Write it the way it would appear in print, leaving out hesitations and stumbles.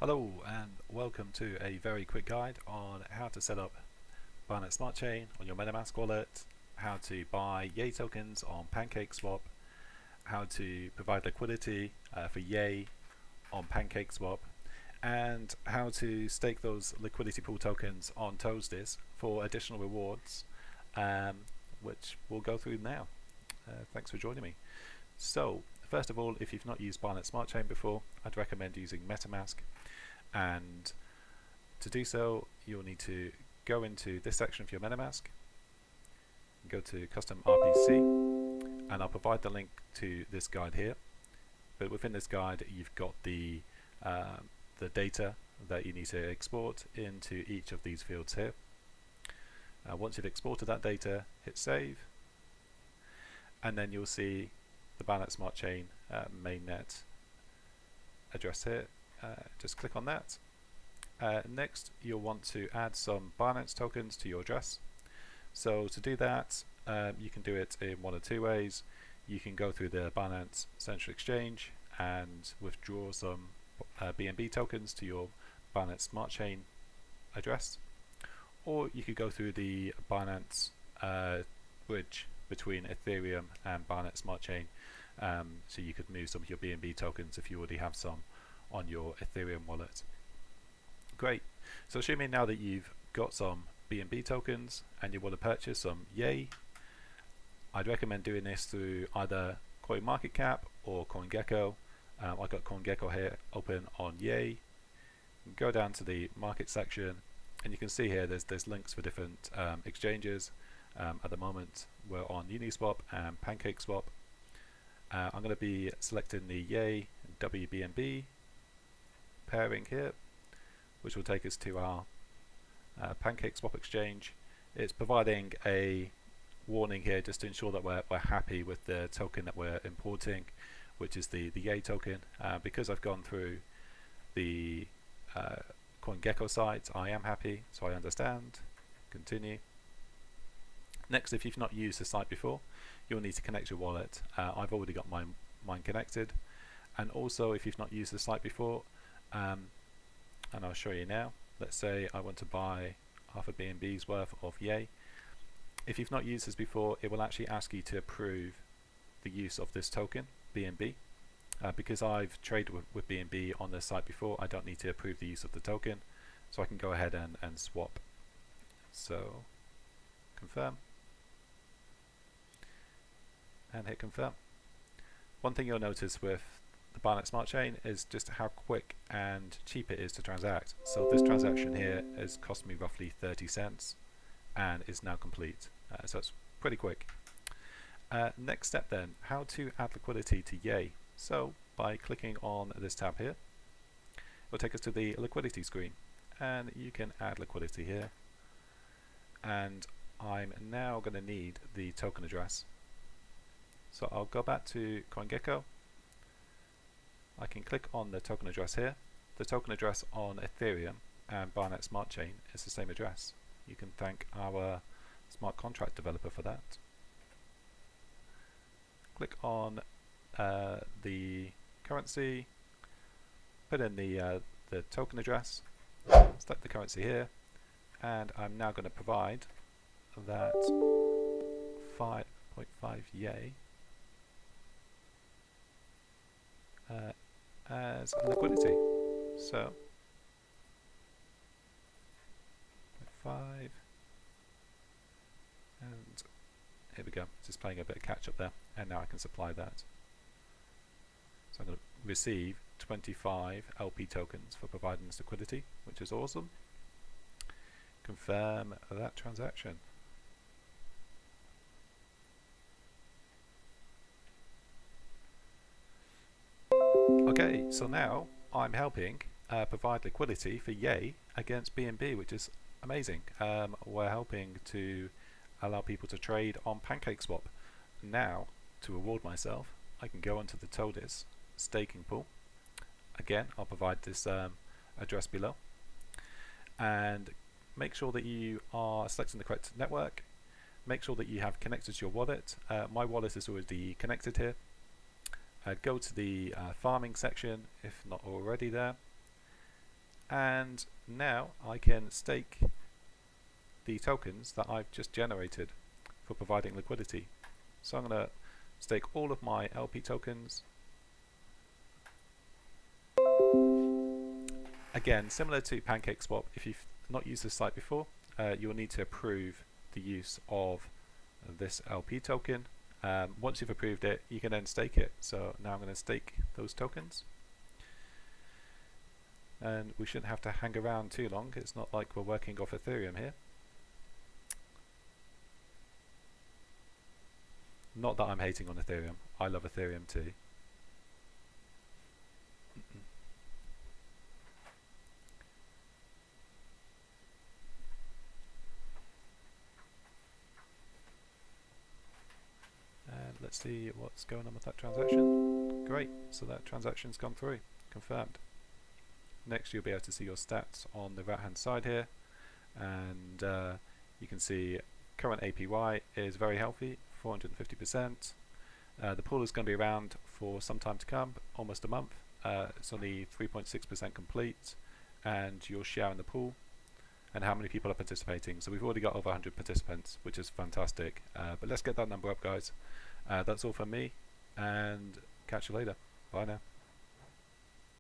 Hello and welcome to a very quick guide on how to set up Binance Smart Chain on your MetaMask wallet, how to buy Yay tokens on PancakeSwap, how to provide liquidity for Yay on PancakeSwap, and how to stake those liquidity pool tokens on Toasties for additional rewards, which we'll go through now. Thanks for joining me. So, first of all, if you've not used Binance Smart Chain before, I'd recommend using MetaMask. And to do so, you'll need to go into this section of your MetaMask, go to Custom RPC, and I'll provide the link to this guide here. But within this guide, you've got the data that you need to export into each of these fields here. Once you've exported that data, hit save, and then you'll see the Binance Smart Chain mainnet address here. Just click on that. Next, you'll want to add some Binance tokens to your address. So to do that, you can do it in one of two ways. You can go through the Binance Central Exchange and withdraw some BNB tokens to your Binance Smart Chain address, or you could go through the Binance bridge between Ethereum and Binance Smart Chain. So you could move some of your BNB tokens if you already have some on your Ethereum wallet. Great. So assuming now that you've got some BNB tokens and you want to purchase some Yay, I'd recommend doing this through either CoinMarketCap or CoinGecko. I've got CoinGecko here open on Yay. Go down to the market section and you can see here there's links for different exchanges. At the moment we're on Uniswap and PancakeSwap. I'm going to be selecting the Yay WBNB pairing here, which will take us to our PancakeSwap exchange. It's providing a warning here just to ensure that we're happy with the token that we're importing, which is the Yay token. Because I've gone through the CoinGecko site, I am happy, so I understand. Continue. Next, if you've not used the site before, you'll need to connect your wallet. I've already got mine connected. And also, if you've not used the site before, and I'll show you now, let's say I want to buy half a BNB's worth of Yay. If you've not used this before, it will actually ask you to approve the use of this token, BNB. Because I've traded with BNB on this site before, I don't need to approve the use of the token, so I can go ahead and swap. So, confirm. And hit confirm. One thing you'll notice with the Binance Smart Chain is just how quick and cheap it is to transact. So this transaction here has cost me roughly 30 cents and is now complete. So it's pretty quick. Next step then, how to add liquidity to Yay. So by clicking on this tab here, it will take us to the liquidity screen, and you can add liquidity here. And I'm now going to need the token address. So I'll go back to CoinGecko. I can click on the token address here. The token address on Ethereum and Binance Smart Chain is the same address. You can thank our smart contract developer for that. Click on the currency, put in the token address, select the currency here, and I'm now going to provide that 5.5 Yay as liquidity. So 5, and here we go. Just playing a bit of catch up there, and now I can supply that. So I'm going to receive 25 LP tokens for providing this liquidity, which is awesome. Confirm that transaction. Okay, so now I'm helping provide liquidity for Yay against BNB, which is amazing. We're helping to allow people to trade on PancakeSwap. Now, to reward myself, I can go onto the Toadis staking pool. Again, I'll provide this address below, and make sure that you are selecting the correct network. Make sure that you have connected to your wallet. My wallet is already connected here. Go to the farming section if not already there, and now I can stake the tokens that I've just generated for providing liquidity. So I'm going to stake all of my LP tokens. Again, similar to PancakeSwap, if you've not used this site before, you'll need to approve the use of this LP token. Once you've approved it, you can then stake it. So now I'm going to stake those tokens. And we shouldn't have to hang around too long. It's not like we're working off Ethereum here. Not that I'm hating on Ethereum. I love Ethereum too. And let's see what's going on with that transaction. Great, so that transaction's gone through, confirmed. Next you'll be able to see your stats on the right hand side here, and you can see current APY is very healthy, 450%. The pool is going to be around for some time to come, almost a month. It's only 3.6% complete, and your share in the pool and how many people are participating. So we've already got over 100 participants, which is fantastic. But let's get that number up, guys. That's all from me, and catch you later. Bye now.